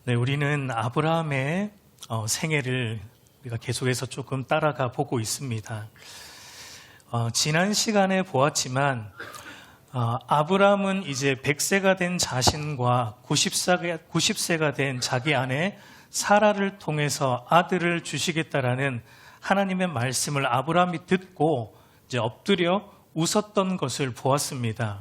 네, 우리는 아브라함의 생애를 우리가 계속해서 조금 따라가 보고 있습니다. 지난 시간에 보았지만 아브라함은 이제 100세가 된 자신과 90세가 된 자기 아내 사라를 통해서 아들을 주시겠다라는 하나님의 말씀을 아브라함이 듣고 이제 엎드려 웃었던 것을 보았습니다.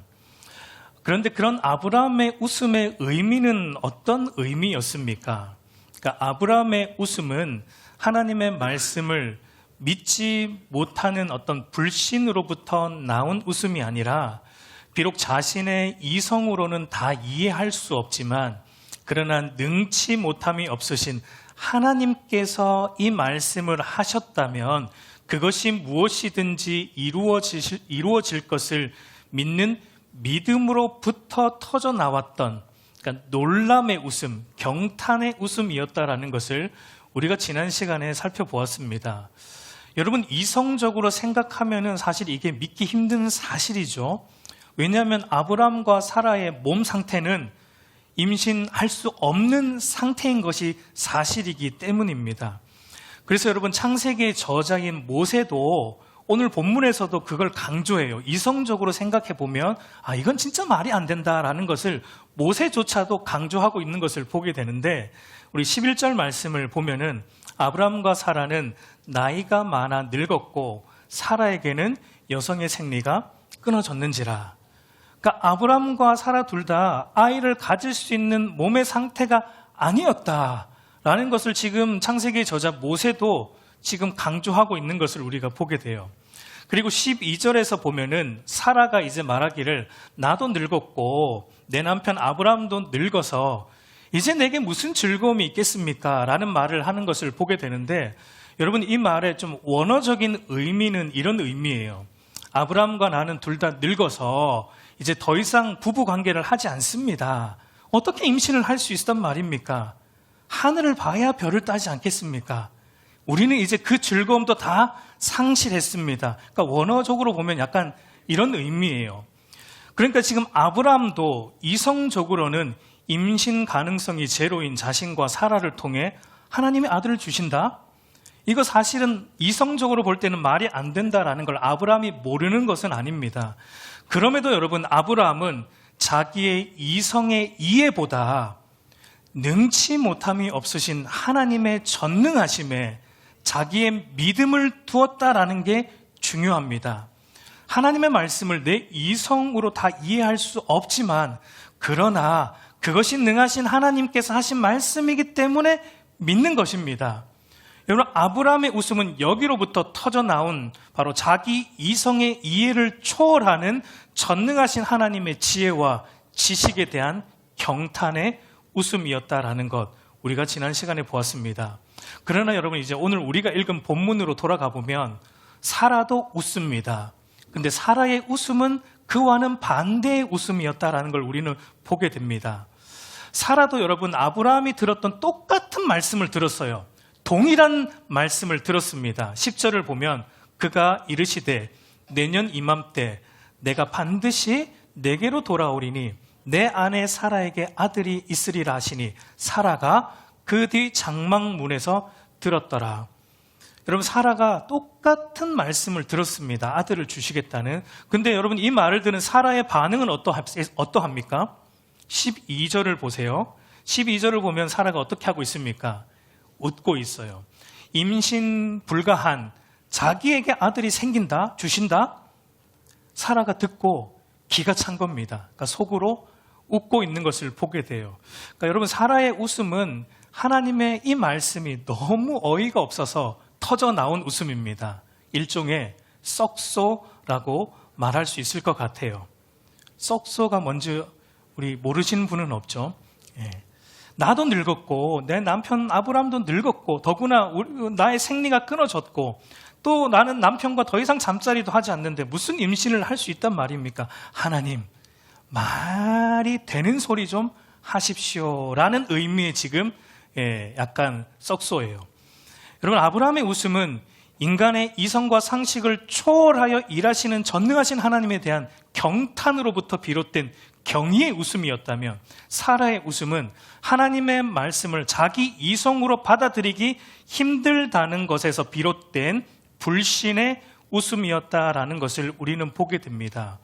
그런데 그런 아브라함의 웃음의 의미는 어떤 의미였습니까? 그러니까 아브라함의 웃음은 하나님의 말씀을 믿지 못하는 어떤 불신으로부터 나온 웃음이 아니라 비록 자신의 이성으로는 다 이해할 수 없지만 그러나 능치 못함이 없으신 하나님께서 이 말씀을 하셨다면 그것이 무엇이든지 이루어질 것을 믿는 믿음으로부터 터져 나왔던 그러니까 놀람의 웃음, 경탄의 웃음이었다라는 것을 우리가 지난 시간에 살펴보았습니다. 여러분, 이성적으로 생각하면은 사실 이게 믿기 힘든 사실이죠. 왜냐하면 아브라함과 사라의 몸 상태는 임신할 수 없는 상태인 것이 사실이기 때문입니다. 그래서 여러분, 창세기의 저자인 모세도 오늘 본문에서도 그걸 강조해요. 이성적으로 생각해 보면 이건 진짜 말이 안 된다라는 것을 모세조차도 강조하고 있는 것을 보게 되는데 우리 11절 말씀을 보면은 아브라함과 사라는 나이가 많아 늙었고 사라에게는 여성의 생리가 끊어졌는지라. 그러니까 아브라함과 사라 둘 다 아이를 가질 수 있는 몸의 상태가 아니었다라는 것을 지금 창세기의 저자 모세도 지금 강조하고 있는 것을 우리가 보게 돼요. 그리고 12절에서 보면은 사라가 이제 말하기를 나도 늙었고 내 남편 아브라함도 늙어서 이제 내게 무슨 즐거움이 있겠습니까? 라는 말을 하는 것을 보게 되는데 여러분, 이 말의 좀 원어적인 의미는 이런 의미예요. 아브라함과 나는 둘 다 늙어서 이제 더 이상 부부 관계를 하지 않습니다. 어떻게 임신을 할 수 있었단 말입니까? 하늘을 봐야 별을 따지 않겠습니까? 우리는 이제 그 즐거움도 다 상실했습니다. 그러니까 원어적으로 보면 약간 이런 의미예요. 그러니까 지금 아브라함도 이성적으로는 임신 가능성이 제로인 자신과 사라를 통해 하나님의 아들을 주신다? 이거 사실은 이성적으로 볼 때는 말이 안 된다라는 걸 아브라함이 모르는 것은 아닙니다. 그럼에도 여러분, 아브라함은 자기의 이성의 이해보다 능치 못함이 없으신 하나님의 전능하심에 자기의 믿음을 두었다라는 게 중요합니다. 하나님의 말씀을 내 이성으로 다 이해할 수 없지만 그러나 그것이 능하신 하나님께서 하신 말씀이기 때문에 믿는 것입니다. 여러분, 아브라함의 웃음은 여기로부터 터져 나온 바로 자기 이성의 이해를 초월하는 전능하신 하나님의 지혜와 지식에 대한 경탄의 웃음이었다라는 것, 우리가 지난 시간에 보았습니다. 그러나 여러분, 이제 오늘 우리가 읽은 본문으로 돌아가 보면 사라도 웃습니다. 근데 사라의 웃음은 그와는 반대의 웃음이었다라는 걸 우리는 보게 됩니다. 사라도 여러분, 아브라함이 들었던 똑같은 말씀을 들었어요. 동일한 말씀을 들었습니다. 10절을 보면 그가 이르시되 내년 이맘때 내가 반드시 내게로 돌아오리니 내 아내 사라에게 아들이 있으리라 하시니 사라가 그 뒤 장막문에서 들었더라. 여러분, 사라가 똑같은 말씀을 들었습니다. 아들을 주시겠다는. 근데 여러분, 이 말을 들은 사라의 반응은 어떠합니까? 12절을 보세요. 12절을 보면 사라가 어떻게 하고 있습니까? 웃고 있어요. 임신 불가한 자기에게 아들이 생긴다? 주신다? 사라가 듣고 기가 찬 겁니다. 그러니까 속으로 웃고 있는 것을 보게 돼요. 그러니까 여러분, 사라의 웃음은 하나님의 이 말씀이 너무 어이가 없어서 터져 나온 웃음입니다. 일종의 썩소라고 말할 수 있을 것 같아요. 썩소가 뭔지 우리 모르시는 분은 없죠? 예. 나도 늙었고 내 남편 아브라함도 늙었고 더구나 나의 생리가 끊어졌고 또 나는 남편과 더 이상 잠자리도 하지 않는데 무슨 임신을 할 수 있단 말입니까? 하나님, 말이 되는 소리 좀 하십시오라는 의미의 지금 약간 썩소예요. 여러분, 아브라함의 웃음은 인간의 이성과 상식을 초월하여 일하시는 전능하신 하나님에 대한 경탄으로부터 비롯된 경의의 웃음이었다면 사라의 웃음은 하나님의 말씀을 자기 이성으로 받아들이기 힘들다는 것에서 비롯된 불신의 웃음이었다라는 것을 우리는 보게 됩니다.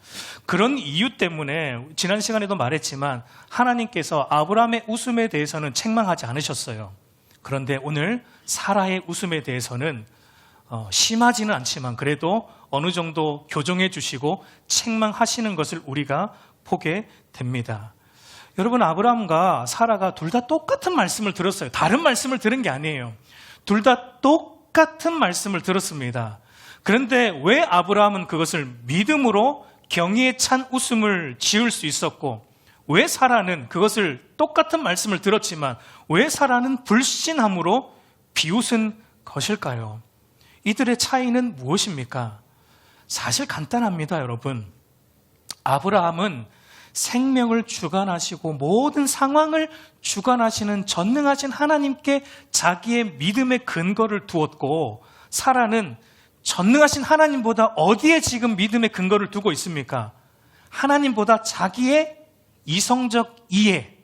그런 이유 때문에 지난 시간에도 말했지만 하나님께서 아브라함의 웃음에 대해서는 책망하지 않으셨어요. 그런데 오늘 사라의 웃음에 대해서는 심하지는 않지만 그래도 어느 정도 교정해 주시고 책망하시는 것을 우리가 보게 됩니다. 여러분, 아브라함과 사라가 둘 다 똑같은 말씀을 들었어요. 다른 말씀을 들은 게 아니에요. 둘 다 똑같은 말씀을 들었습니다. 그런데 왜 아브라함은 그것을 믿음으로 경의에 찬 웃음을 지을 수 있었고, 왜 사라는 그것을 똑같은 말씀을 들었지만 왜 사라는 불신함으로 비웃은 것일까요? 이들의 차이는 무엇입니까? 사실 간단합니다, 여러분. 아브라함은 생명을 주관하시고 모든 상황을 주관하시는 전능하신 하나님께 자기의 믿음의 근거를 두었고, 사라는 전능하신 하나님보다 어디에 지금 믿음의 근거를 두고 있습니까? 하나님보다 자기의 이성적 이해,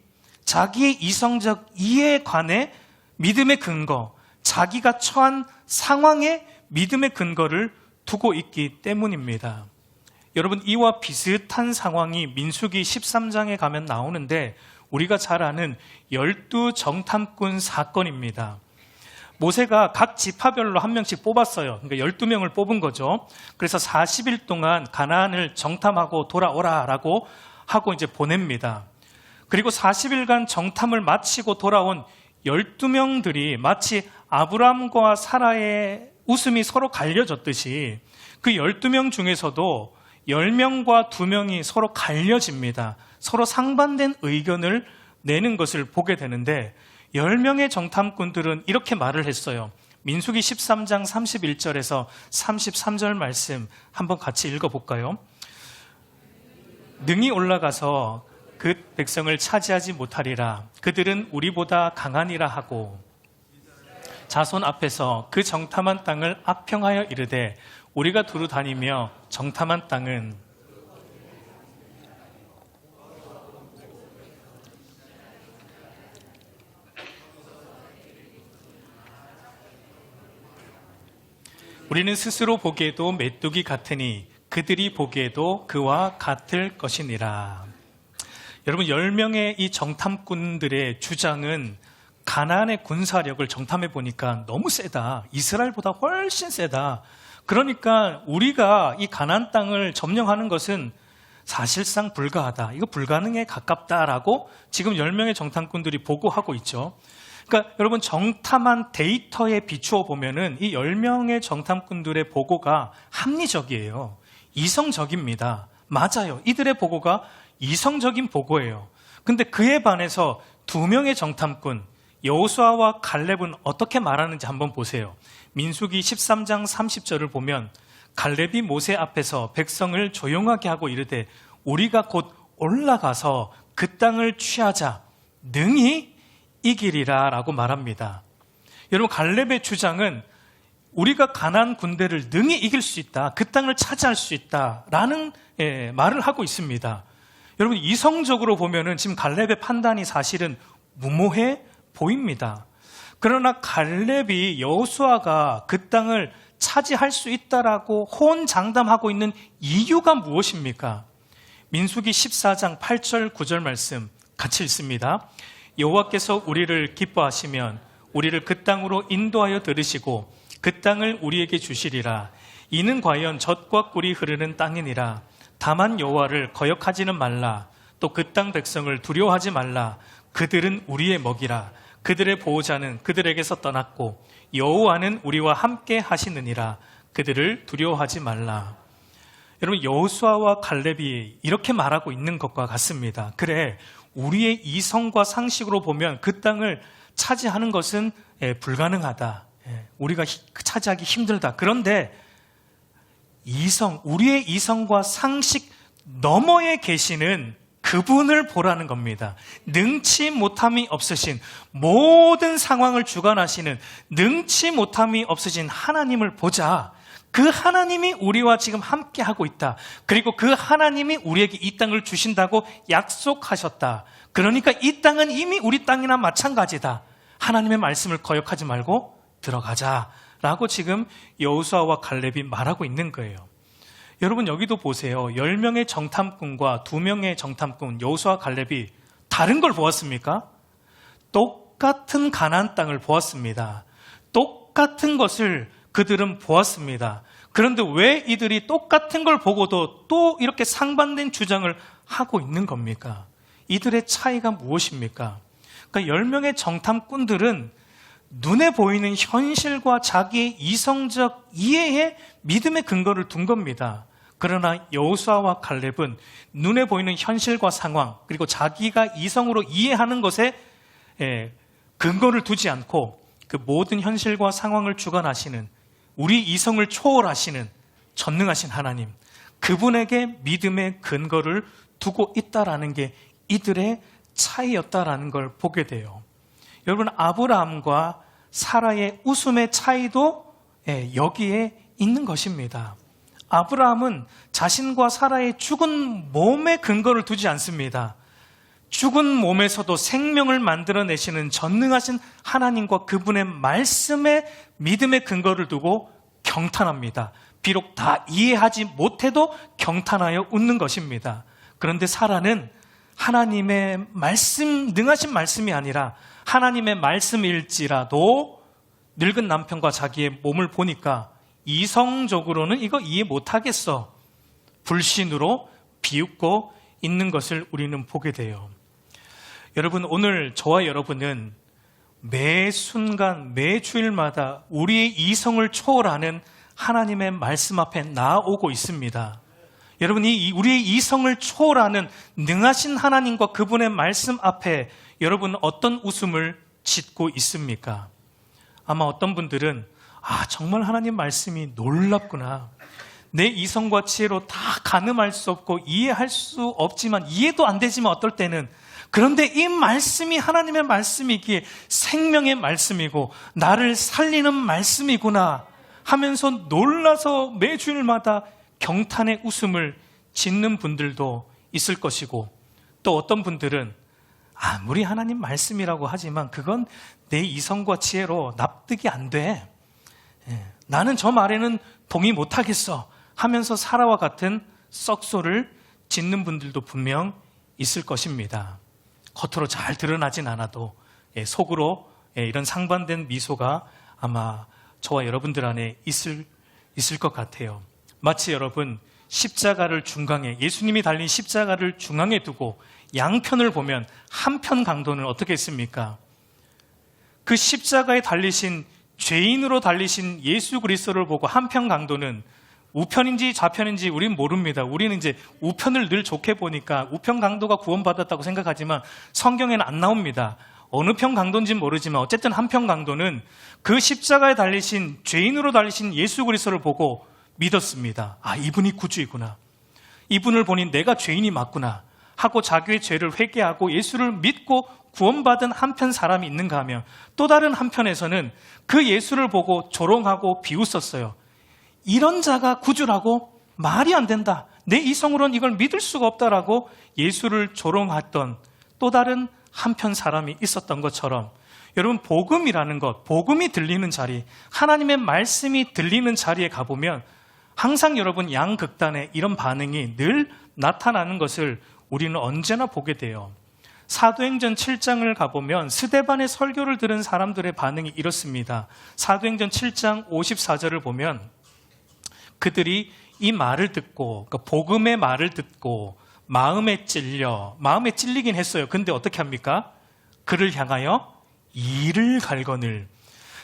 자기의 이성적 이해에 관해 믿음의 근거, 자기가 처한 상황에 믿음의 근거를 두고 있기 때문입니다. 여러분, 이와 비슷한 상황이 민수기 13장에 가면 나오는데 우리가 잘 아는 12정탐꾼 사건입니다. 모세가 각 지파별로 한 명씩 뽑았어요. 그러니까 12명을 뽑은 거죠. 그래서 40일 동안 가나안을 정탐하고 돌아오라라고 하고 이제 보냅니다. 그리고 40일간 정탐을 마치고 돌아온 12명들이 마치 아브람과 사라의 웃음이 서로 갈려졌듯이 그 12명 중에서도 10명과 2명이 서로 갈려집니다. 서로 상반된 의견을 내는 것을 보게 되는데 10명의 정탐꾼들은 이렇게 말을 했어요. 민수기 13장 31절에서 33절 말씀 한번 같이 읽어볼까요? 능히 올라가서 그 백성을 차지하지 못하리라. 그들은 우리보다 강하니라 하고 자손 앞에서 그 정탐한 땅을 악평하여 이르되 우리가 두루 다니며 정탐한 땅은 우리는 스스로 보기에도 메뚜기 같으니 그들이 보기에도 그와 같을 것이니라. 여러분, 10명의 이 정탐꾼들의 주장은 가나안의 군사력을 정탐해 보니까 너무 세다. 이스라엘보다 훨씬 세다. 그러니까 우리가 이 가나안 땅을 점령하는 것은 사실상 불가하다. 이거 불가능에 가깝다라고 지금 10명의 정탐꾼들이 보고하고 있죠. 그러니까 여러분, 정탐한 데이터에 비추어 보면은 이 10명의 정탐꾼들의 보고가 합리적이에요. 이성적입니다. 맞아요. 이들의 보고가 이성적인 보고예요. 근데 그에 반해서 2명의 정탐꾼 여호수아와 갈렙은 어떻게 말하는지 한번 보세요. 민수기 13장 30절을 보면 갈렙이 모세 앞에서 백성을 조용하게 하고 이르되 우리가 곧 올라가서 그 땅을 취하자 능히 이기리라 라고 말합니다. 여러분, 갈렙의 주장은 우리가 가나안 군대를 능히 이길 수 있다, 그 땅을 차지할 수 있다라는 말을 하고 있습니다. 여러분, 이성적으로 보면은 지금 갈렙의 판단이 사실은 무모해 보입니다. 그러나 갈렙이 여호수아가 그 땅을 차지할 수 있다라고 호언장담하고 있는 이유가 무엇입니까? 민수기 14장 8절 9절 말씀 같이 읽습니다. 여호와께서 우리를 기뻐하시면 우리를 그 땅으로 인도하여 들으시고 그 땅을 우리에게 주시리라. 이는 과연 젖과 꿀이 흐르는 땅이니라. 다만 여호와를 거역하지는 말라. 또 그 땅 백성을 두려워하지 말라. 그들은 우리의 먹이라. 그들의 보호자는 그들에게서 떠났고 여호와는 우리와 함께 하시느니라. 그들을 두려워하지 말라. 여러분, 여호수아와 갈렙이 이렇게 말하고 있는 것과 같습니다. 그래, 우리의 이성과 상식으로 보면 그 땅을 차지하는 것은 불가능하다. 우리가 차지하기 힘들다. 그런데 우리의 이성과 상식 너머에 계시는 그분을 보라는 겁니다. 능치 못함이 없으신, 모든 상황을 주관하시는 능치 못함이 없으신 하나님을 보자. 그 하나님이 우리와 지금 함께 하고 있다. 그리고 그 하나님이 우리에게 이 땅을 주신다고 약속하셨다. 그러니까 이 땅은 이미 우리 땅이나 마찬가지다. 하나님의 말씀을 거역하지 말고 들어가자라고 지금 여호수아와 갈렙이 말하고 있는 거예요. 여러분 여기도 보세요. 10명의 정탐꾼과 2명의 정탐꾼 여호수아 갈렙이 다른 걸 보았습니까? 똑같은 가나안 땅을 보았습니다. 똑같은 것을 그들은 보았습니다. 그런데 왜 이들이 똑같은 걸 보고도 또 이렇게 상반된 주장을 하고 있는 겁니까? 이들의 차이가 무엇입니까? 그러니까 10명의 정탐꾼들은 눈에 보이는 현실과 자기의 이성적 이해에 믿음의 근거를 둔 겁니다. 그러나 여호수아와 갈렙은 눈에 보이는 현실과 상황 그리고 자기가 이성으로 이해하는 것에 근거를 두지 않고 그 모든 현실과 상황을 주관하시는 우리 이성을 초월하시는 전능하신 하나님, 그분에게 믿음의 근거를 두고 있다라는 게 이들의 차이였다라는 걸 보게 돼요. 여러분, 아브라함과 사라의 웃음의 차이도 여기에 있는 것입니다. 아브라함은 자신과 사라의 죽은 몸에 근거를 두지 않습니다. 죽은 몸에서도 생명을 만들어내시는 전능하신 하나님과 그분의 말씀에 믿음의 근거를 두고 경탄합니다. 비록 다 이해하지 못해도 경탄하여 웃는 것입니다. 그런데 사라는 하나님의 말씀, 능하신 말씀이 아니라 하나님의 말씀일지라도 늙은 남편과 자기의 몸을 보니까 이성적으로는 이거 이해 못하겠어. 불신으로 비웃고 있는 것을 우리는 보게 돼요. 여러분, 오늘 저와 여러분은 매 순간, 매 주일마다 우리의 이성을 초월하는 하나님의 말씀 앞에 나아오고 있습니다. 여러분이 우리의 이성을 초월하는 능하신 하나님과 그분의 말씀 앞에 여러분 어떤 웃음을 짓고 있습니까? 아마 어떤 분들은 정말 하나님 말씀이 놀랍구나. 내 이성과 지혜로 다 가늠할 수 없고 이해할 수 없지만, 이해도 안 되지만 어떨 때는, 그런데 이 말씀이 하나님의 말씀이기에 생명의 말씀이고 나를 살리는 말씀이구나 하면서 놀라서 매 주일마다 경탄의 웃음을 짓는 분들도 있을 것이고, 또 어떤 분들은 아무리 하나님 말씀이라고 하지만 그건 내 이성과 지혜로 납득이 안 돼. 나는 저 말에는 동의 못하겠어 하면서 사라와 같은 썩소를 짓는 분들도 분명 있을 것입니다. 겉으로 잘 드러나진 않아도 속으로 이런 상반된 미소가 아마 저와 여러분들 안에 있을 것 같아요. 마치 여러분, 십자가를 중앙에, 예수님이 달린 십자가를 중앙에 두고 양편을 보면 한편 강도는 어떻게 했습니까? 그 십자가에 달리신, 죄인으로 달리신 예수 그리스도를 보고 한편 강도는 우편인지 좌편인지 우리는 모릅니다. 우리는 이제 우편을 늘 좋게 보니까 우편 강도가 구원받았다고 생각하지만 성경에는 안 나옵니다. 어느 편 강도인지는 모르지만 어쨌든 한편 강도는 그 십자가에 달리신, 죄인으로 달리신 예수 그리스도를 보고 믿었습니다. 이분이 구주이구나. 이분을 보니 내가 죄인이 맞구나 하고 자기의 죄를 회개하고 예수를 믿고 구원받은 한편 사람이 있는가 하면, 또 다른 한편에서는 그 예수를 보고 조롱하고 비웃었어요. 이런 자가 구주라고? 말이 안 된다. 내 이성으로는 이걸 믿을 수가 없다라고 예수를 조롱했던 또 다른 한편 사람이 있었던 것처럼, 여러분, 복음이라는 것, 복음이 들리는 자리, 하나님의 말씀이 들리는 자리에 가보면 항상 여러분 양극단의 이런 반응이 늘 나타나는 것을 우리는 언제나 보게 돼요. 사도행전 7장을 가보면 스데반의 설교를 들은 사람들의 반응이 이렇습니다. 사도행전 7장 54절을 보면 그들이 이 말을 듣고, 그러니까 복음의 말을 듣고 마음에 찔리긴 했어요. 근데 어떻게 합니까? 그를 향하여 이를 갈거늘.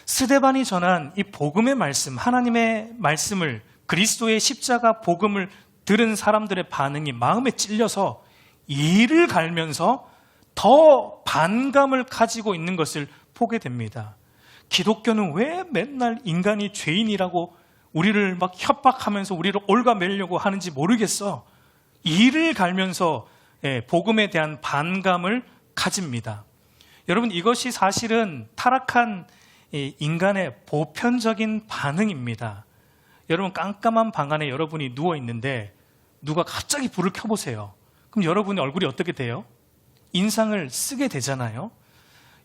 스데반이 전한 이 복음의 말씀, 하나님의 말씀을, 그리스도의 십자가 복음을 들은 사람들의 반응이 마음에 찔려서 이를 갈면서 더 반감을 가지고 있는 것을 보게 됩니다. 기독교는 왜 맨날 인간이 죄인이라고 우리를 막 협박하면서 우리를 올가매려고 하는지 모르겠어. 이를 갈면서 복음에 대한 반감을 가집니다. 여러분, 이것이 사실은 타락한 인간의 보편적인 반응입니다. 여러분 깜깜한 방 안에 여러분이 누워 있는데 누가 갑자기 불을 켜보세요. 그럼 여러분의 얼굴이 어떻게 돼요? 인상을 쓰게 되잖아요.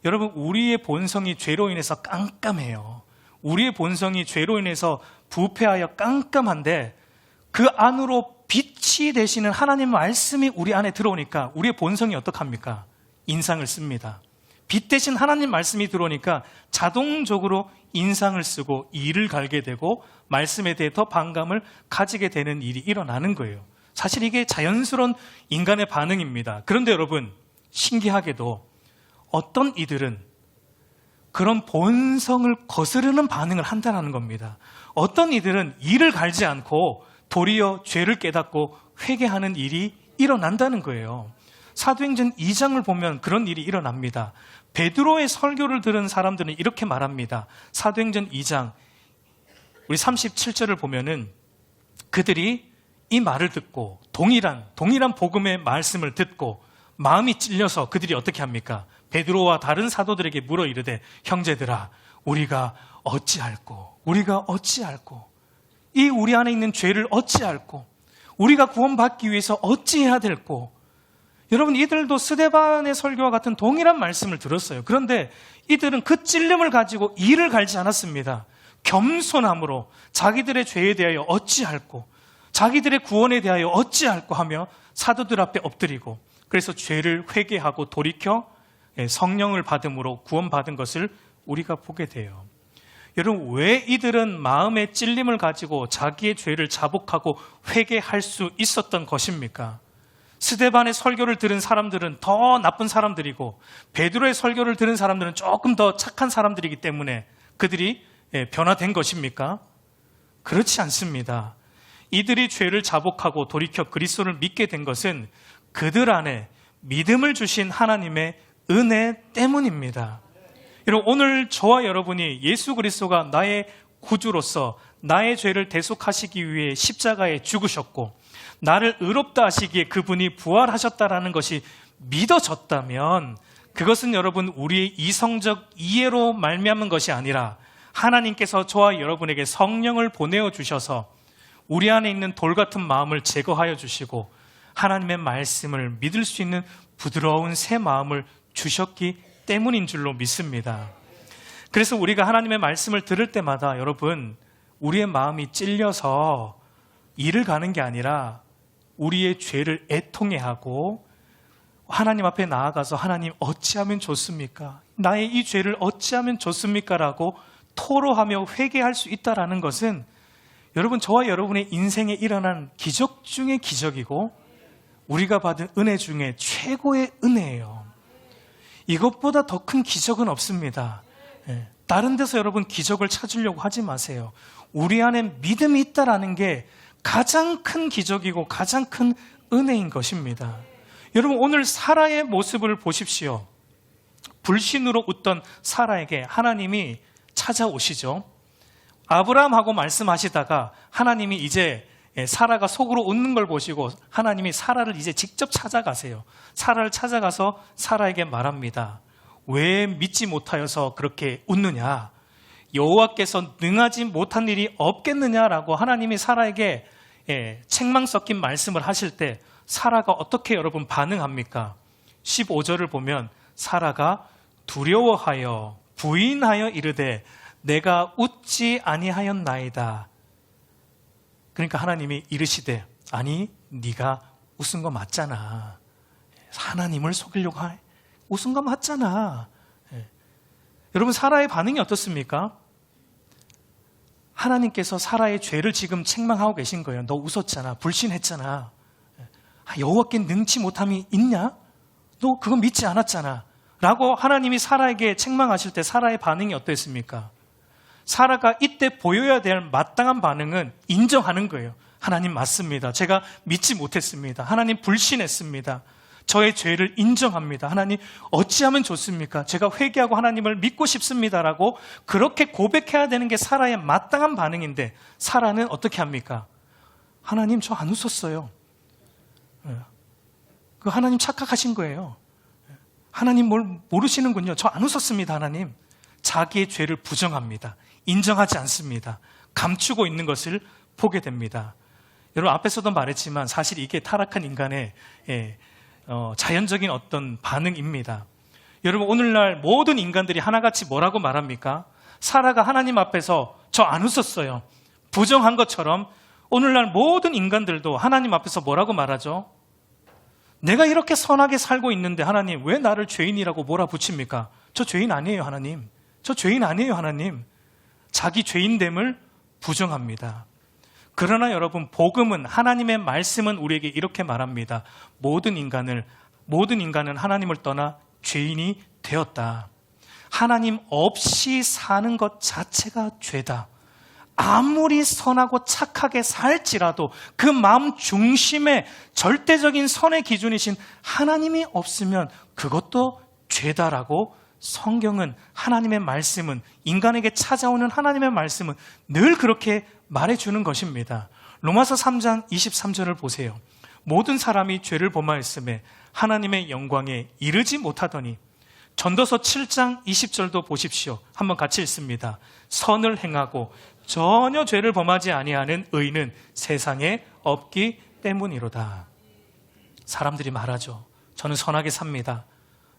여러분, 우리의 본성이 죄로 인해서 깜깜해요. 우리의 본성이 죄로 인해서 부패하여 깜깜한데 그 안으로 빛이 되시는 하나님 말씀이 우리 안에 들어오니까 우리의 본성이 어떡합니까? 인상을 씁니다. 빛 대신 하나님 말씀이 들어오니까 자동적으로 인상을 쓰고 이를 갈게 되고 말씀에 대해 더 반감을 가지게 되는 일이 일어나는 거예요. 사실 이게 자연스러운 인간의 반응입니다. 그런데 여러분, 신기하게도 어떤 이들은 그런 본성을 거스르는 반응을 한다는 겁니다. 어떤 이들은 이를 갈지 않고 도리어 죄를 깨닫고 회개하는 일이 일어난다는 거예요. 사도행전 2장을 보면 그런 일이 일어납니다. 베드로의 설교를 들은 사람들은 이렇게 말합니다. 사도행전 2장 우리 37절을 보면은 그들이 이 말을 듣고 동일한 복음의 말씀을 듣고 마음이 찔려서 그들이 어떻게 합니까? 베드로와 다른 사도들에게 물어 이르되 형제들아 우리가 어찌할꼬 이 우리 안에 있는 죄를 어찌할꼬 우리가 구원받기 위해서 어찌해야 될꼬. 여러분, 이들도 스데반의 설교와 같은 동일한 말씀을 들었어요. 그런데 이들은 그 찔림을 가지고 이를 갈지 않았습니다. 겸손함으로 자기들의 죄에 대하여 어찌할꼬 자기들의 구원에 대하여 어찌할꼬 하며 사도들 앞에 엎드리고 그래서 죄를 회개하고 돌이켜 성령을 받음으로 구원받은 것을 우리가 보게 돼요. 여러분, 왜 이들은 마음의 찔림을 가지고 자기의 죄를 자복하고 회개할 수 있었던 것입니까? 스데반의 설교를 들은 사람들은 더 나쁜 사람들이고 베드로의 설교를 들은 사람들은 조금 더 착한 사람들이기 때문에 그들이 변화된 것입니까? 그렇지 않습니다. 이들이 죄를 자복하고 돌이켜 그리스도를 믿게 된 것은 그들 안에 믿음을 주신 하나님의 은혜 때문입니다. 여러분, 오늘 저와 여러분이 예수 그리스도가 나의 구주로서 나의 죄를 대속하시기 위해 십자가에 죽으셨고 나를 의롭다 하시기에 그분이 부활하셨다라는 것이 믿어졌다면 그것은 여러분 우리의 이성적 이해로 말미암은 것이 아니라 하나님께서 저와 여러분에게 성령을 보내어 주셔서 우리 안에 있는 돌 같은 마음을 제거하여 주시고 하나님의 말씀을 믿을 수 있는 부드러운 새 마음을 주셨기 때문인 줄로 믿습니다. 그래서 우리가 하나님의 말씀을 들을 때마다 여러분 우리의 마음이 찔려서 이를 가는 게 아니라 우리의 죄를 애통해하고 하나님 앞에 나아가서 하나님 어찌하면 좋습니까? 나의 이 죄를 어찌하면 좋습니까? 라고 토로하며 회개할 수 있다는 것은 여러분 저와 여러분의 인생에 일어난 기적 중의 기적이고 우리가 받은 은혜 중에 최고의 은혜예요. 이것보다 더 큰 기적은 없습니다. 다른 데서 여러분 기적을 찾으려고 하지 마세요. 우리 안에 믿음이 있다는 게 가장 큰 기적이고 가장 큰 은혜인 것입니다. 여러분 오늘 사라의 모습을 보십시오. 불신으로 웃던 사라에게 하나님이 찾아오시죠. 아브라함하고 말씀하시다가 하나님이 이제 사라가 속으로 웃는 걸 보시고 하나님이 사라를 이제 직접 찾아가세요. 사라를 찾아가서 사라에게 말합니다. 왜 믿지 못하여서 그렇게 웃느냐? 여호와께서 능하지 못한 일이 없겠느냐라고 하나님이 사라에게 책망 섞인 말씀을 하실 때 사라가 어떻게 여러분 반응합니까? 15절을 보면 사라가 두려워하여 부인하여 이르되 내가 웃지 아니하였나이다. 그러니까 하나님이 이르시되 아니 네가 웃은 거 맞잖아. 하나님을 속이려고 웃은 거 맞잖아. 여러분 사라의 반응이 어떻습니까? 하나님께서 사라의 죄를 지금 책망하고 계신 거예요. 너 웃었잖아. 불신했잖아. 여호와께 능치 못함이 있냐? 너 그거 믿지 않았잖아. 라고 하나님이 사라에게 책망하실 때 사라의 반응이 어땠습니까? 사라가 이때 보여야 될 마땅한 반응은 인정하는 거예요. 하나님 맞습니다. 제가 믿지 못했습니다. 하나님 불신했습니다. 저의 죄를 인정합니다. 하나님 어찌하면 좋습니까? 제가 회개하고 하나님을 믿고 싶습니다라고 그렇게 고백해야 되는 게 사라의 마땅한 반응인데 사라는 어떻게 합니까? 하나님 저 안 웃었어요. 그 하나님 착각하신 거예요. 하나님 뭘 모르시는군요. 저 안 웃었습니다. 하나님. 자기의 죄를 부정합니다. 인정하지 않습니다. 감추고 있는 것을 보게 됩니다. 여러분, 앞에서도 말했지만 사실 이게 타락한 인간의 자연적인 어떤 반응입니다. 여러분, 오늘날 모든 인간들이 하나같이 뭐라고 말합니까? 사라가 하나님 앞에서 저 안 웃었어요, 부정한 것처럼 오늘날 모든 인간들도 하나님 앞에서 뭐라고 말하죠? 내가 이렇게 선하게 살고 있는데 하나님 왜 나를 죄인이라고 몰아붙입니까? 저 죄인 아니에요, 하나님. 저 죄인 아니에요, 하나님. 자기 죄인됨을 부정합니다. 그러나 여러분, 복음은, 하나님의 말씀은 우리에게 이렇게 말합니다. 모든 인간은 하나님을 떠나 죄인이 되었다. 하나님 없이 사는 것 자체가 죄다. 아무리 선하고 착하게 살지라도 그 마음 중심에 절대적인 선의 기준이신 하나님이 없으면 그것도 죄다라고 성경은, 하나님의 말씀은, 인간에게 찾아오는 하나님의 말씀은 늘 그렇게 말해주는 것입니다. 로마서 3장 23절을 보세요. 모든 사람이 죄를 범하였음에 하나님의 영광에 이르지 못하더니, 전도서 7장 20절도 보십시오. 한번 같이 읽습니다. 선을 행하고 전혀 죄를 범하지 아니하는 의인은 세상에 없기 때문이로다. 사람들이 말하죠. 저는 선하게 삽니다.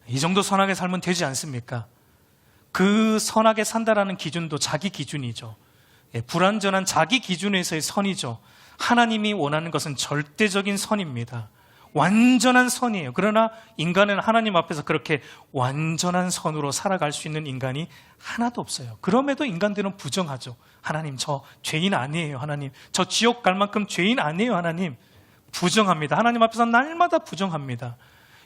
이 정도 선하게 살면 되지 않습니까? 그 선하게 산다라는 기준도 자기 기준이죠. 불완전한 자기 기준에서의 선이죠. 하나님이 원하는 것은 절대적인 선입니다. 완전한 선이에요. 그러나 인간은 하나님 앞에서 그렇게 완전한 선으로 살아갈 수 있는 인간이 하나도 없어요. 그럼에도 인간들은 부정하죠. 하나님, 저 죄인 아니에요. 하나님, 저 지옥 갈 만큼 죄인 아니에요. 하나님, 부정합니다. 하나님 앞에서 날마다 부정합니다.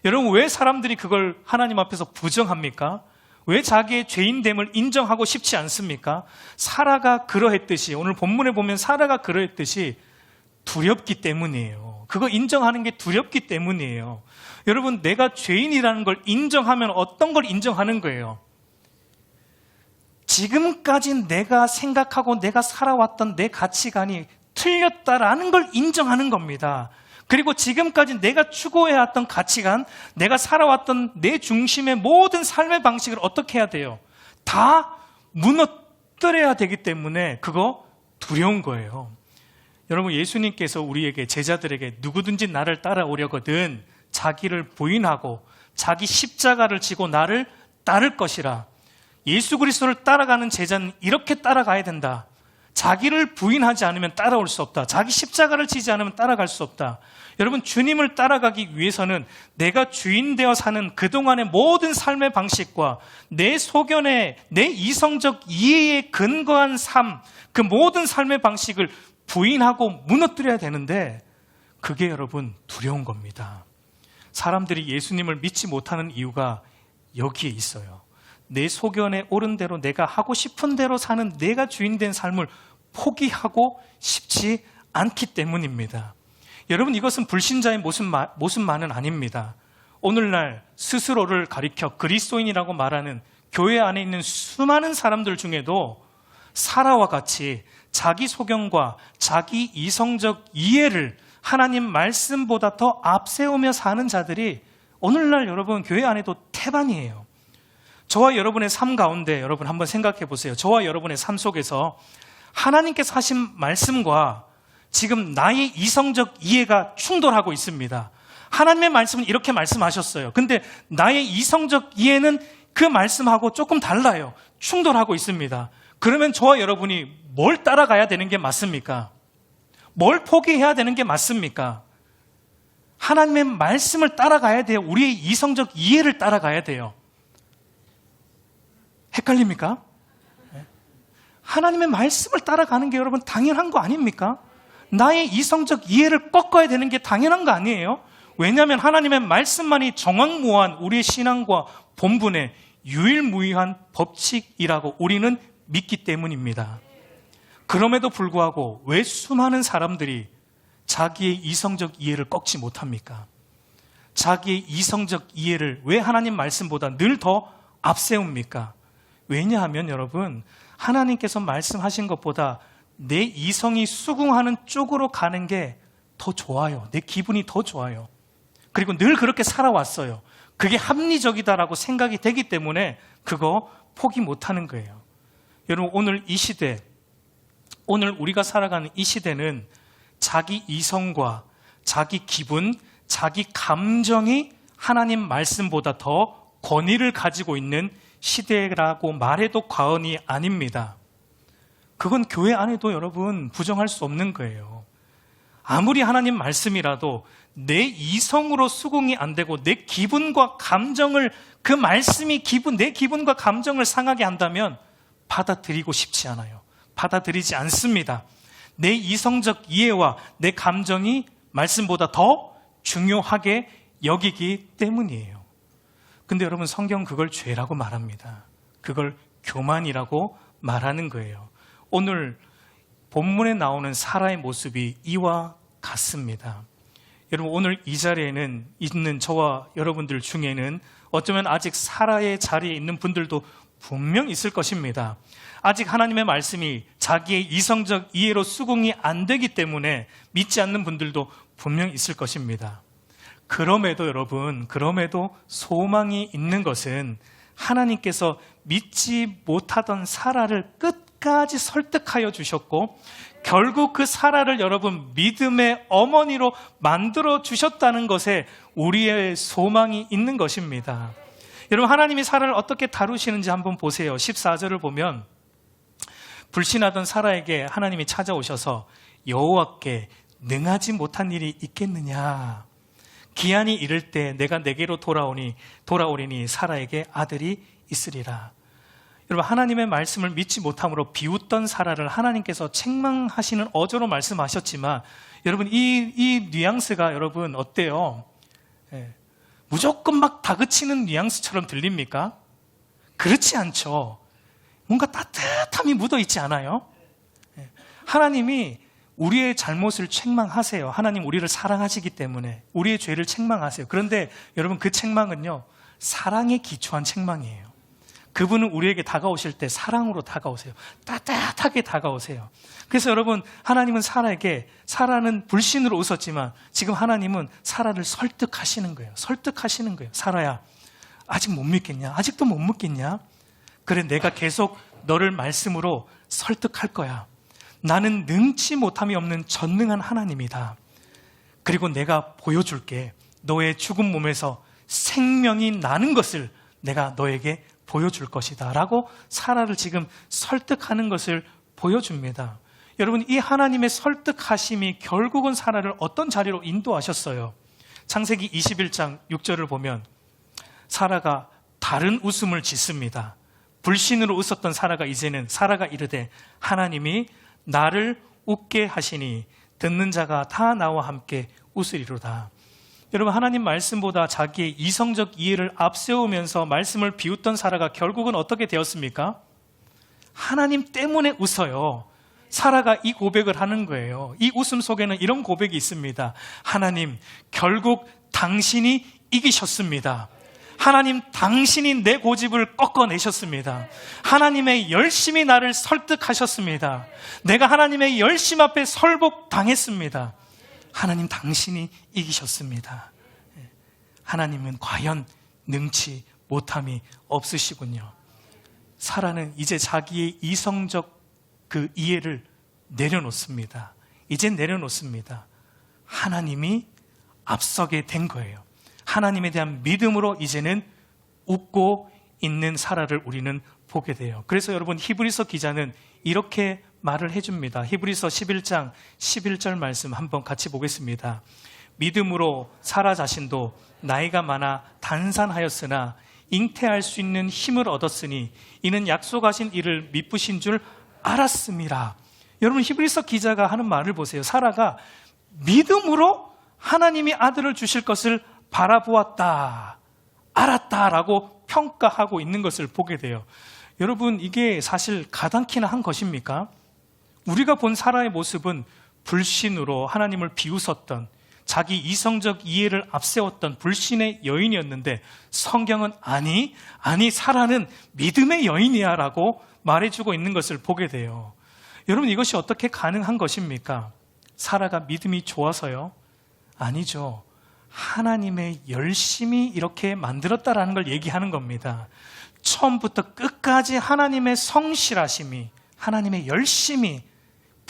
여러분, 왜 사람들이 그걸 하나님 앞에서 부정합니까? 왜 자기의 죄인됨을 인정하고 싶지 않습니까? 사라가 그러했듯이, 오늘 본문에 보면 사라가 그러했듯이 두렵기 때문이에요. 그거 인정하는 게 두렵기 때문이에요. 여러분, 내가 죄인이라는 걸 인정하면 어떤 걸 인정하는 거예요? 지금까지 내가 생각하고 내가 살아왔던 내 가치관이 틀렸다라는 걸 인정하는 겁니다. 그리고 지금까지 내가 추구해왔던 가치관, 내가 살아왔던 내 중심의 모든 삶의 방식을 어떻게 해야 돼요? 다 무너뜨려야 되기 때문에 그거 두려운 거예요. 여러분, 예수님께서 우리에게, 제자들에게 누구든지 나를 따라오려거든 자기를 부인하고 자기 십자가를 지고 나를 따를 것이라. 예수 그리스도를 따라가는 제자는 이렇게 따라가야 된다. 자기를 부인하지 않으면 따라올 수 없다. 자기 십자가를 지지 않으면 따라갈 수 없다. 여러분, 주님을 따라가기 위해서는 내가 주인 되어 사는 그동안의 모든 삶의 방식과 내 소견에, 내 이성적 이해에 근거한 삶, 그 모든 삶의 방식을 부인하고 무너뜨려야 되는데, 그게 여러분 두려운 겁니다. 사람들이 예수님을 믿지 못하는 이유가 여기에 있어요. 내 소견에 옳은 대로 내가 하고 싶은 대로 사는 내가 주인된 삶을 포기하고 싶지 않기 때문입니다. 여러분, 이것은 불신자의 모습만은 아닙니다. 오늘날 스스로를 가리켜 그리스도인이라고 말하는 교회 안에 있는 수많은 사람들 중에도 사라와 같이 자기 소견과 자기 이성적 이해를 하나님 말씀보다 더 앞세우며 사는 자들이 오늘날 여러분 교회 안에도 태반이에요. 저와 여러분의 삶 가운데 여러분 한번 생각해 보세요. 저와 여러분의 삶 속에서 하나님께서 하신 말씀과 지금 나의 이성적 이해가 충돌하고 있습니다. 하나님의 말씀은 이렇게 말씀하셨어요. 근데 나의 이성적 이해는 그 말씀하고 조금 달라요. 충돌하고 있습니다. 그러면 저와 여러분이 뭘 따라가야 되는 게 맞습니까? 뭘 포기해야 되는 게 맞습니까? 하나님의 말씀을 따라가야 돼요? 우리의 이성적 이해를 따라가야 돼요? 헷갈립니까? 하나님의 말씀을 따라가는 게 여러분 당연한 거 아닙니까? 나의 이성적 이해를 꺾어야 되는 게 당연한 거 아니에요? 왜냐하면 하나님의 말씀만이 정확무한 우리의 신앙과 본분의 유일무이한 법칙이라고 우리는 믿기 때문입니다. 그럼에도 불구하고 왜 수많은 사람들이 자기의 이성적 이해를 꺾지 못합니까? 자기의 이성적 이해를 왜 하나님 말씀보다 늘 더 앞세웁니까? 왜냐하면 여러분, 하나님께서 말씀하신 것보다 내 이성이 수긍하는 쪽으로 가는 게 더 좋아요. 내 기분이 더 좋아요. 그리고 늘 그렇게 살아왔어요. 그게 합리적이다라고 생각이 되기 때문에 그거 포기 못하는 거예요. 여러분, 오늘 이 시대, 오늘 우리가 살아가는 이 시대는 자기 이성과 자기 기분, 자기 감정이 하나님 말씀보다 더 권위를 가지고 있는 시대라고 말해도 과언이 아닙니다. 그건 교회 안에도 여러분 부정할 수 없는 거예요. 아무리 하나님 말씀이라도 내 이성으로 수긍이 안 되고 내 기분과 감정을, 그 말씀이 내 기분과 감정을 상하게 한다면 받아들이고 싶지 않아요. 받아들이지 않습니다. 내 이성적 이해와 내 감정이 말씀보다 더 중요하게 여기기 때문이에요. 근데 여러분, 성경 그걸 죄라고 말합니다. 그걸 교만이라고 말하는 거예요. 오늘 본문에 나오는 사라의 모습이 이와 같습니다. 여러분, 오늘 이 자리에는 있는 저와 여러분들 중에는 어쩌면 아직 사라의 자리에 있는 분들도 분명 있을 것입니다. 아직 하나님의 말씀이 자기의 이성적 이해로 수긍이 안 되기 때문에 믿지 않는 분들도 분명 있을 것입니다. 그럼에도 여러분, 소망이 있는 것은 하나님께서 믿지 못하던 사라를 끝까지 설득하여 주셨고, 결국 그 사라를 여러분 믿음의 어머니로 만들어 주셨다는 것에 우리의 소망이 있는 것입니다. 여러분, 하나님이 사라를 어떻게 다루시는지 한번 보세요. 14절을 보면 불신하던 사라에게 하나님이 찾아오셔서 여호와께 능하지 못한 일이 있겠느냐, 기한이 이를 때 내가 내게로 돌아오리니 사라에게 아들이 있으리라. 여러분, 하나님의 말씀을 믿지 못함으로 비웃던 사라를 하나님께서 책망하시는 어조로 말씀하셨지만, 여러분 이 뉘앙스가 여러분 어때요? 무조건 막 다그치는 뉘앙스처럼 들립니까? 그렇지 않죠. 뭔가 따뜻함이 묻어있지 않아요? 하나님이 우리의 잘못을 책망하세요. 하나님 우리를 사랑하시기 때문에 우리의 죄를 책망하세요. 그런데 여러분, 그 책망은요, 사랑에 기초한 책망이에요. 그분은 우리에게 다가오실 때 사랑으로 다가오세요. 따뜻하게 다가오세요. 그래서 여러분, 하나님은 사라는 불신으로 웃었지만 지금 하나님은 사라를 설득하시는 거예요. 사라야, 아직 못 믿겠냐? 아직도 못 믿겠냐? 그래, 내가 계속 너를 말씀으로 설득할 거야. 나는 능치 못함이 없는 전능한 하나님이다. 그리고 내가 보여줄게. 너의 죽은 몸에서 생명이 나는 것을 내가 너에게 보여줄 것이다 라고 사라를 지금 설득하는 것을 보여줍니다. 여러분, 이 하나님의 설득하심이 결국은 사라를 어떤 자리로 인도하셨어요? 창세기 21장 6절을 보면 사라가 다른 웃음을 짓습니다. 불신으로 웃었던 사라가 이제는 사라가 이르되 하나님이 나를 웃게 하시니 듣는 자가 다 나와 함께 웃으리로다. 여러분, 하나님 말씀보다 자기의 이성적 이해를 앞세우면서 말씀을 비웃던 사라가 결국은 어떻게 되었습니까? 하나님 때문에 웃어요. 사라가 이 고백을 하는 거예요. 이 웃음 속에는 이런 고백이 있습니다. 하나님, 결국 당신이 이기셨습니다. 하나님, 당신이 내 고집을 꺾어내셨습니다. 하나님의 열심히 나를 설득하셨습니다. 내가 하나님의 열심 앞에 설복당했습니다. 하나님, 당신이 이기셨습니다. 하나님은 과연 능치 못함이 없으시군요. 사라는 이제 자기의 이성적 그 이해를 내려놓습니다. 이젠 내려놓습니다. 하나님이 앞서게 된 거예요. 하나님에 대한 믿음으로 이제는 웃고 있는 사라를 우리는 보게 돼요. 그래서 여러분, 히브리서 기자는 이렇게 말을 해줍니다. 히브리서 11장 11절 말씀 한번 같이 보겠습니다. 믿음으로 사라 자신도 나이가 많아 단산하였으나 잉태할 수 있는 힘을 얻었으니 이는 약속하신 이를 미쁘신 줄 알았음이라. 여러분, 히브리서 기자가 하는 말을 보세요. 사라가 믿음으로 하나님이 아들을 주실 것을 바라보았다, 알았다라고 평가하고 있는 것을 보게 돼요. 여러분, 이게 사실 가당키나 한 것입니까? 우리가 본 사라의 모습은 불신으로 하나님을 비웃었던, 자기 이성적 이해를 앞세웠던 불신의 여인이었는데, 성경은 아니 사라는 믿음의 여인이야 라고 말해주고 있는 것을 보게 돼요. 여러분, 이것이 어떻게 가능한 것입니까? 사라가 믿음이 좋아서요? 아니죠. 하나님의 열심히 이렇게 만들었다라는 걸 얘기하는 겁니다. 처음부터 끝까지 하나님의 성실하심이, 하나님의 열심이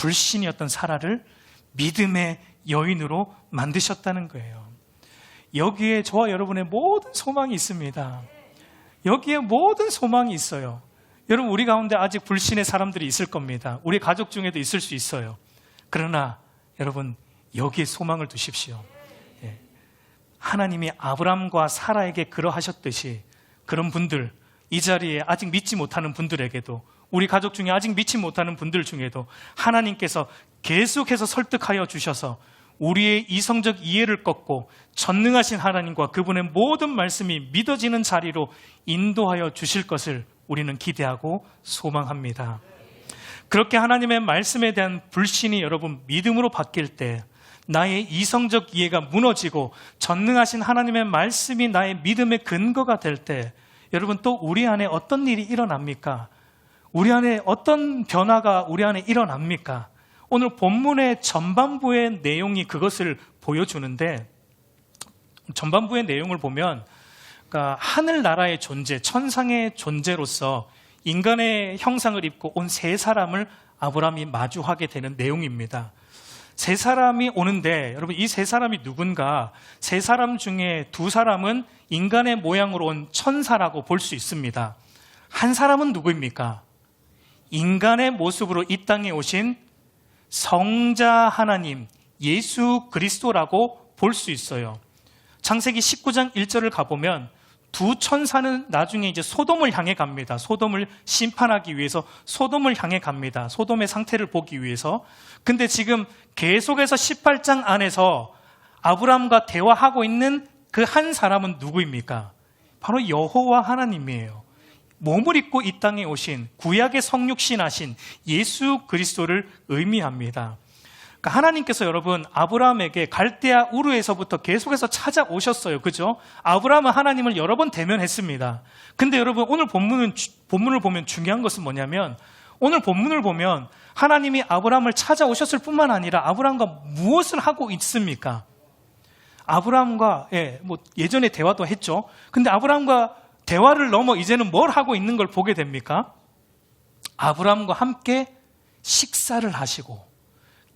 불신이었던 사라를 믿음의 여인으로 만드셨다는 거예요. 여기에 저와 여러분의 모든 소망이 있습니다. 여기에 모든 소망이 있어요. 여러분, 우리 가운데 아직 불신의 사람들이 있을 겁니다. 우리 가족 중에도 있을 수 있어요. 그러나 여러분, 여기에 소망을 두십시오. 하나님이 아브람과 사라에게 그러하셨듯이 그런 분들, 이 자리에 아직 믿지 못하는 분들에게도, 우리 가족 중에 아직 믿지 못하는 분들 중에도 하나님께서 계속해서 설득하여 주셔서 우리의 이성적 이해를 꺾고 전능하신 하나님과 그분의 모든 말씀이 믿어지는 자리로 인도하여 주실 것을 우리는 기대하고 소망합니다. 그렇게 하나님의 말씀에 대한 불신이 여러분 믿음으로 바뀔 때, 나의 이성적 이해가 무너지고 전능하신 하나님의 말씀이 나의 믿음의 근거가 될 때, 여러분 또 우리 안에 어떤 일이 일어납니까? 우리 안에 어떤 변화가 우리 안에 일어납니까? 오늘 본문의 전반부의 내용이 그것을 보여주는데, 전반부의 내용을 보면 그러니까 하늘나라의 존재, 천상의 존재로서 인간의 형상을 입고 온 세 사람을 아브라함이 마주하게 되는 내용입니다. 세 사람이 오는데, 여러분 이 세 사람이 누군가? 세 사람 중에 두 사람은 인간의 모양으로 온 천사라고 볼 수 있습니다. 한 사람은 누구입니까? 인간의 모습으로 이 땅에 오신 성자 하나님 예수 그리스도라고 볼 수 있어요. 창세기 19장 1절을 가보면 두 천사는 나중에 이제 소돔을 향해 갑니다. 소돔을 심판하기 위해서 소돔을 향해 갑니다. 소돔의 상태를 보기 위해서. 근데 지금 계속해서 18장 안에서 아브라함과 대화하고 있는 그 한 사람은 누구입니까? 바로 여호와 하나님이에요. 몸을 입고 이 땅에 오신 구약의 성육신하신 예수 그리스도를 의미합니다. 그러니까 하나님께서 여러분 아브라함에게 갈대아 우르에서부터 계속해서 찾아오셨어요. 그죠? 아브라함은 하나님을 여러 번 대면했습니다. 근데 여러분 오늘 본문을 보면 중요한 것은 뭐냐면, 오늘 본문을 보면 하나님이 아브라함을 찾아오셨을 뿐만 아니라 아브라함과 무엇을 하고 있습니까? 아브라함과 예전에 대화도 했죠. 근데 아브라함과 대화를 넘어 이제는 뭘 하고 있는 걸 보게 됩니까? 아브라함과 함께 식사를 하시고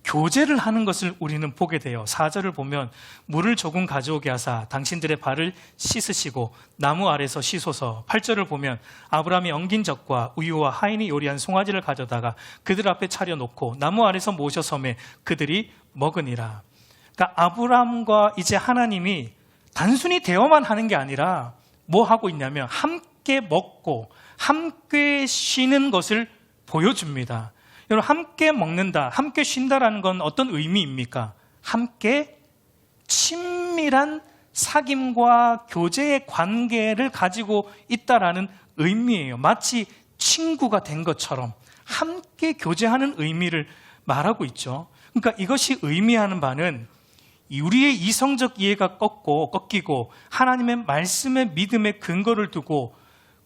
교제를 하는 것을 우리는 보게 돼요. 4절을 보면 물을 조금 가져오게 하사 당신들의 발을 씻으시고 나무 아래서 씻소서. 8절을 보면 아브라함이 엉긴 젖과 우유와 하인이 요리한 송아지를 가져다가 그들 앞에 차려놓고 나무 아래서 모셔 섬에 그들이 먹으니라. 그러니까 아브라함과 이제 하나님이 단순히 대화만 하는 게 아니라 뭐 하고 있냐면 함께 먹고 함께 쉬는 것을 보여줍니다. 여러분, 함께 먹는다, 함께 쉰다라는 건 어떤 의미입니까? 함께 친밀한 사귐과 교제의 관계를 가지고 있다라는 의미예요. 마치 친구가 된 것처럼 함께 교제하는 의미를 말하고 있죠. 그러니까 이것이 의미하는 바는 우리의 이성적 이해가 꺾이고 하나님의 말씀에 믿음의 근거를 두고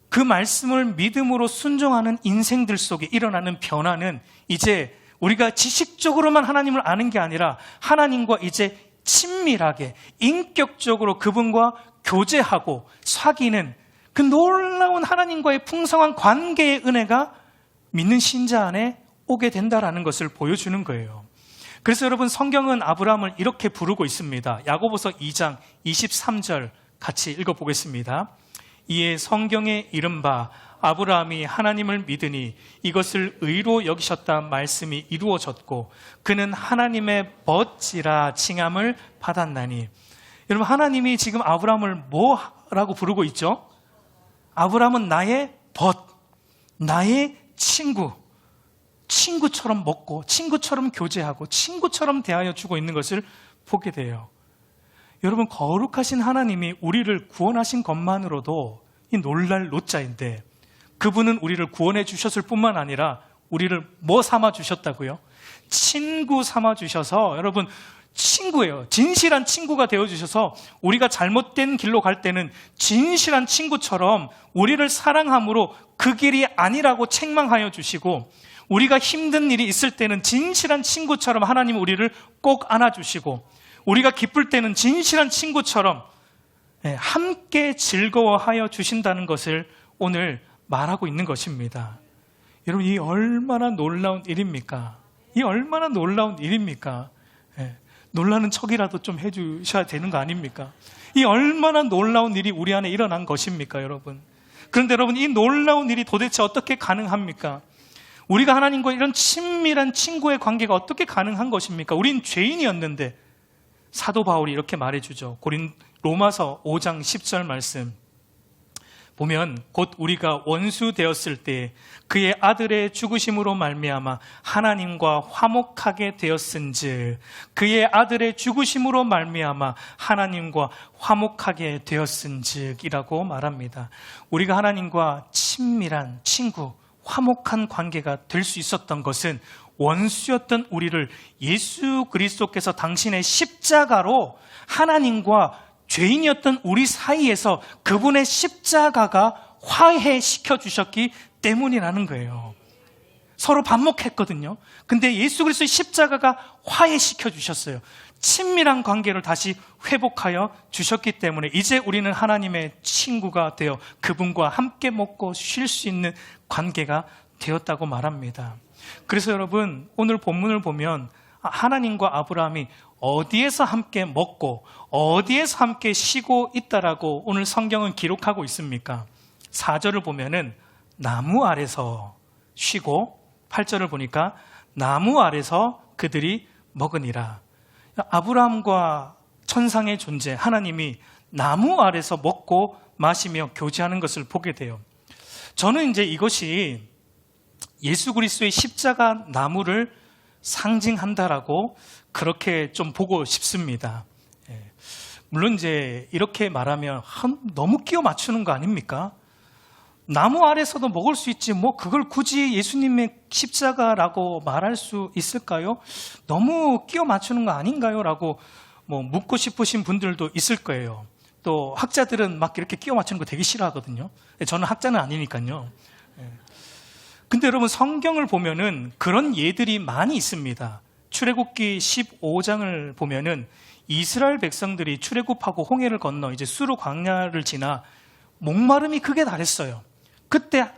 그 말씀을 믿음으로 순종하는 인생들 속에 일어나는 변화는 이제 우리가 지식적으로만 하나님을 아는 게 아니라 하나님과 이제 친밀하게 인격적으로 그분과 교제하고 사귀는 그 놀라운 하나님과의 풍성한 관계의 은혜가 믿는 신자 안에 오게 된다라는 것을 보여주는 거예요. 그래서 여러분 성경은 아브라함을 이렇게 부르고 있습니다. 야고보서 2장 23절 같이 읽어보겠습니다. 이에 성경에 이른바 아브라함이 하나님을 믿으니 이것을 의로 여기셨다 말씀이 이루어졌고 그는 하나님의 벗이라 칭함을 받았나니. 여러분 하나님이 지금 아브라함을 뭐라고 부르고 있죠? 아브라함은 나의 벗, 나의 친구, 친구처럼 먹고 친구처럼 교제하고 친구처럼 대하여 주고 있는 것을 보게 돼요. 여러분 거룩하신 하나님이 우리를 구원하신 것만으로도 이 놀랄 노자인데 그분은 우리를 구원해 주셨을 뿐만 아니라 우리를 뭐 삼아 주셨다고요? 친구 삼아 주셔서 여러분 친구예요. 진실한 친구가 되어주셔서 우리가 잘못된 길로 갈 때는 진실한 친구처럼 우리를 사랑함으로 그 길이 아니라고 책망하여 주시고 우리가 힘든 일이 있을 때는 진실한 친구처럼 하나님은 우리를 꼭 안아주시고 우리가 기쁠 때는 진실한 친구처럼 함께 즐거워하여 주신다는 것을 오늘 말하고 있는 것입니다. 여러분 이 얼마나 놀라운 일입니까? 이 얼마나 놀라운 일입니까? 예, 놀라는 척이라도 좀 해주셔야 되는 거 아닙니까? 이 얼마나 놀라운 일이 우리 안에 일어난 것입니까, 여러분? 그런데 여러분, 이 놀라운 일이 도대체 어떻게 가능합니까? 우리가 하나님과 이런 친밀한 친구의 관계가 어떻게 가능한 것입니까? 우린 죄인이었는데, 사도 바울이 이렇게 말해주죠. 로마서 5장 10절 말씀 보면, 곧 우리가 원수 되었을 때 그의 아들의 죽으심으로 말미암아 하나님과 화목하게 되었은즉, 그의 아들의 죽으심으로 말미암아 하나님과 화목하게 되었은즉이라고 말합니다. 우리가 하나님과 친밀한 친구, 화목한 관계가 될 수 있었던 것은 원수였던 우리를 예수 그리스도께서 당신의 십자가로 하나님과 죄인이었던 우리 사이에서 그분의 십자가가 화해시켜 주셨기 때문이라는 거예요. 서로 반목했거든요. 근데 예수 그리스도의 십자가가 화해시켜 주셨어요. 친밀한 관계를 다시 회복하여 주셨기 때문에 이제 우리는 하나님의 친구가 되어 그분과 함께 먹고 쉴 수 있는 관계가 되었다고 말합니다. 그래서 여러분, 오늘 본문을 보면 하나님과 아브라함이 어디에서 함께 먹고 어디에서 함께 쉬고 있다라고 오늘 성경은 기록하고 있습니까? 4절을 보면은 나무 아래서 쉬고, 8절을 보니까 나무 아래서 그들이 먹으니라. 아브라함과 천상의 존재 하나님이 나무 아래서 먹고 마시며 교제하는 것을 보게 돼요. 저는 이제 이것이 예수 그리스도의 십자가 나무를 상징한다라고 그렇게 좀 보고 싶습니다. 물론 이제 이렇게 말하면 너무 끼워 맞추는 거 아닙니까? 나무 아래서도 먹을 수 있지 뭐 그걸 굳이 예수님의 십자가라고 말할 수 있을까요? 너무 끼워 맞추는 거 아닌가요? 라고 뭐 묻고 싶으신 분들도 있을 거예요. 또 학자들은 막 이렇게 끼워 맞추는 거 되게 싫어하거든요. 저는 학자는 아니니까요. 근데 여러분, 성경을 보면은 그런 예들이 많이 있습니다. 출애굽기 15장을 보면은 이스라엘 백성들이 출애굽하고 홍해를 건너 이제 수르 광야를 지나 목마름이 극에 달했어요. 그때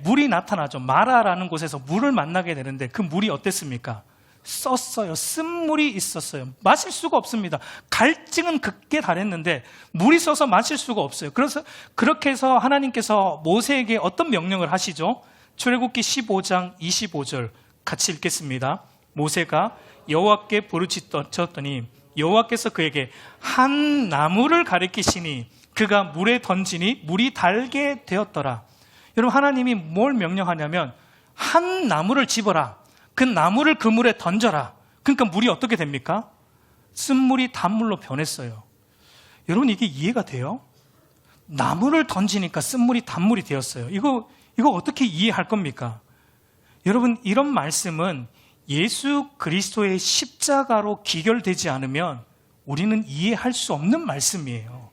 물이 나타나죠. 마라라는 곳에서 물을 만나게 되는데 그 물이 어땠습니까? 썼어요. 쓴물이 있었어요. 마실 수가 없습니다. 갈증은 극에 달했는데 물이 써서 마실 수가 없어요. 그래서 그렇게 해서 하나님께서 모세에게 어떤 명령을 하시죠? 출애굽기 15장 25절 같이 읽겠습니다. 모세가 여호와께 부르짖었더니 여호와께서 그에게 한 나무를 가리키시니 그가 물에 던지니 물이 달게 되었더라. 여러분, 하나님이 뭘 명령하냐면 한 나무를 집어라. 그 나무를 그 물에 던져라. 그러니까 물이 어떻게 됩니까? 쓴물이 단물로 변했어요. 여러분, 이게 이해가 돼요? 나무를 던지니까 쓴물이 단물이 되었어요. 이거 어떻게 이해할 겁니까? 여러분, 이런 말씀은 예수 그리스도의 십자가로 기결되지 않으면 우리는 이해할 수 없는 말씀이에요.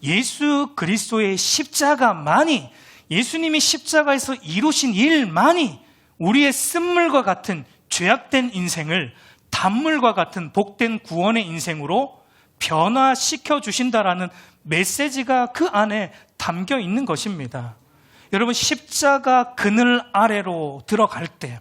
예수 그리스도의 십자가만이, 예수님이 십자가에서 이루신 일만이 우리의 쓴물과 같은 죄악된 인생을 단물과 같은 복된 구원의 인생으로 변화시켜 주신다라는 메시지가 그 안에 담겨 있는 것입니다. 여러분, 십자가 그늘 아래로 들어갈 때,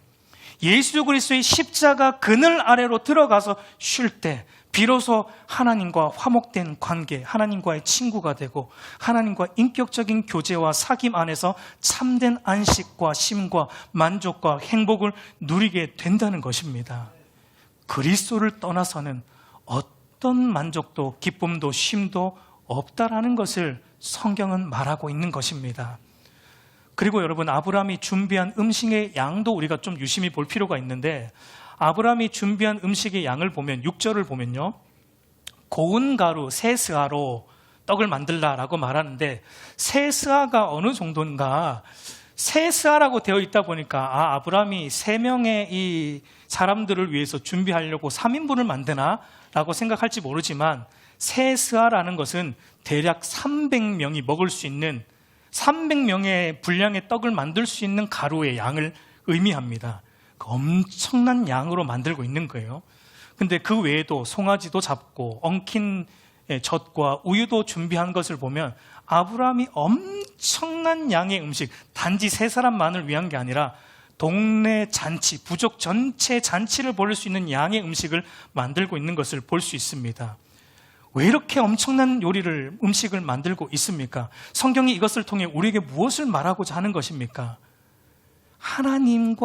예수 그리스도의 십자가 그늘 아래로 들어가서 쉴 때 비로소 하나님과 화목된 관계, 하나님과의 친구가 되고 하나님과 인격적인 교제와 사귐 안에서 참된 안식과 쉼과 만족과 행복을 누리게 된다는 것입니다. 그리스도를 떠나서는 어떤 만족도 기쁨도 쉼도 없다라는 것을 성경은 말하고 있는 것입니다. 그리고 여러분, 아브라함이 준비한 음식의 양도 우리가 좀 유심히 볼 필요가 있는데, 아브라함이 준비한 음식의 양을 보면 6절을 보면요, 고운 가루 세스아로 떡을 만들라라고 말하는데, 세스아가 어느 정도인가, 세스아라고 되어 있다 보니까 아브라함이 3명의 이 사람들을 위해서 준비하려고 3인분을 만드나 라고 생각할지 모르지만, 세스아라는 것은 대략 300명이 먹을 수 있는 300명의 분량의 떡을 만들 수 있는 가루의 양을 의미합니다. 엄청난 양으로 만들고 있는 거예요. 근데 그 외에도 송아지도 잡고 엉킨 젖과 우유도 준비한 것을 보면 아브라함이 엄청난 양의 음식, 단지 3사람만을 위한 게 아니라 동네 잔치, 부족 전체 잔치를 벌일 수 있는 양의 음식을 만들고 있는 것을 볼 수 있습니다. 왜 이렇게 엄청난 음식을 만들고 있습니까? 성경이 이것을 통해 우리에게 무엇을 말하고자 하는 것입니까? 하나님,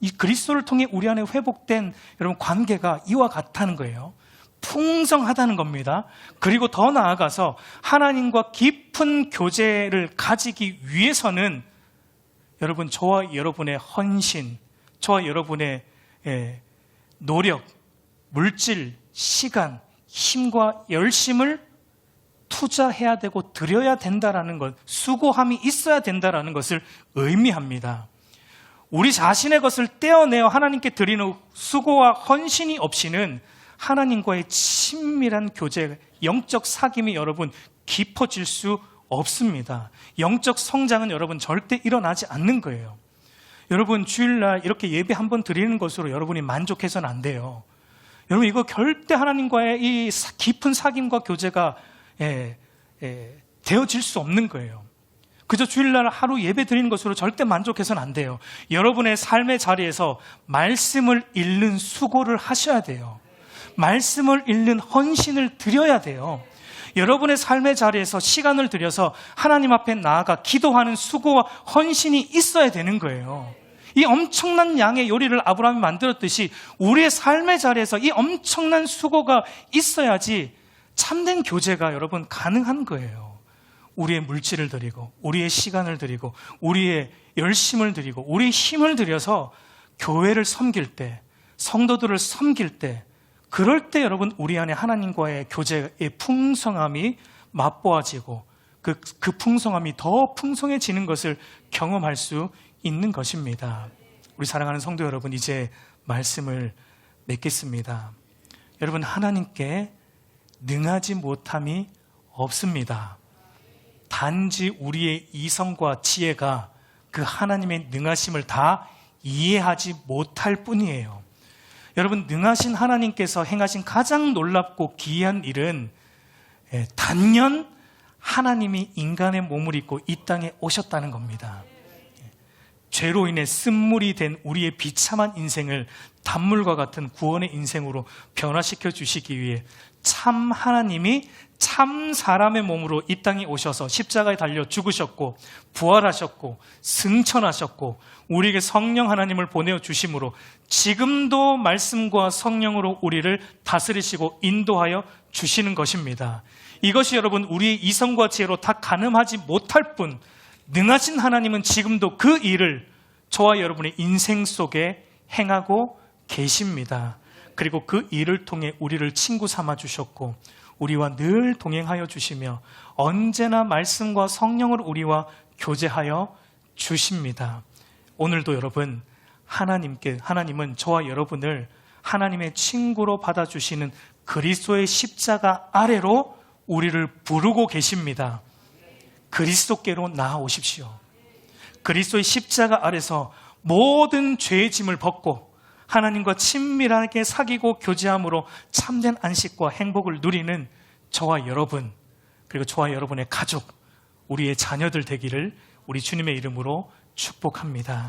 이 그리스도를 통해 우리 안에 회복된 여러분 관계가 이와 같다는 거예요. 풍성하다는 겁니다. 그리고 더 나아가서 하나님과 깊은 교제를 가지기 위해서는 여러분, 저와 여러분의 헌신, 저와 여러분의 노력, 물질, 시간, 힘과 열심을 투자해야 되고 드려야 된다라는 것, 수고함이 있어야 된다라는 것을 의미합니다. 우리 자신의 것을 떼어내어 하나님께 드리는 수고와 헌신이 없이는 하나님과의 친밀한 교제, 영적 사귐이 여러분 깊어질 수 없습니다. 영적 성장은 여러분 절대 일어나지 않는 거예요. 여러분 주일날 이렇게 예배 한번 드리는 것으로 여러분이 만족해서는 안 돼요. 여러분 이거 절대 하나님과의 이 깊은 사귐과 교제가 되어질 수 없는 거예요. 그저 주일날 하루 예배 드리는 것으로 절대 만족해서는 안 돼요. 여러분의 삶의 자리에서 말씀을 읽는 수고를 하셔야 돼요. 말씀을 읽는 헌신을 드려야 돼요. 여러분의 삶의 자리에서 시간을 들여서 하나님 앞에 나아가 기도하는 수고와 헌신이 있어야 되는 거예요. 이 엄청난 양의 요리를 아브라함이 만들었듯이 우리의 삶의 자리에서 이 엄청난 수고가 있어야지 참된 교제가 여러분 가능한 거예요. 우리의 물질을 드리고 우리의 시간을 드리고 우리의 열심을 드리고 우리의 힘을 들여서 교회를 섬길 때, 성도들을 섬길 때, 그럴 때 여러분 우리 안에 하나님과의 교제의 풍성함이 맛보아지고 그 풍성함이 더 풍성해지는 것을 경험할 수 있는 것입니다. 우리 사랑하는 성도 여러분, 이제 말씀을 맺겠습니다. 여러분, 하나님께 능하지 못함이 없습니다. 단지 우리의 이성과 지혜가 그 하나님의 능하심을 다 이해하지 못할 뿐이에요. 여러분, 능하신 하나님께서 행하신 가장 놀랍고 기이한 일은 단연 하나님이 인간의 몸을 입고 이 땅에 오셨다는 겁니다. 죄로 인해 쓴물이 된 우리의 비참한 인생을 단물과 같은 구원의 인생으로 변화시켜 주시기 위해 참 하나님이 참 사람의 몸으로 이 땅에 오셔서 십자가에 달려 죽으셨고 부활하셨고 승천하셨고 우리에게 성령 하나님을 보내어 주심으로 지금도 말씀과 성령으로 우리를 다스리시고 인도하여 주시는 것입니다. 이것이 여러분 우리의 이성과 지혜로 다 가늠하지 못할 뿐 능하신 하나님은 지금도 그 일을 저와 여러분의 인생 속에 행하고 계십니다. 그리고 그 일을 통해 우리를 친구 삼아 주셨고 우리와 늘 동행하여 주시며 언제나 말씀과 성령으로 우리와 교제하여 주십니다. 오늘도 여러분 하나님은 저와 여러분을 하나님의 친구로 받아주시는 그리스도의 십자가 아래로 우리를 부르고 계십니다. 그리스도께로 나아오십시오. 그리스도의 십자가 아래서 모든 죄의 짐을 벗고 하나님과 친밀하게 사귀고 교제함으로 참된 안식과 행복을 누리는 저와 여러분, 그리고 저와 여러분의 가족, 우리의 자녀들 되기를 우리 주님의 이름으로 축복합니다.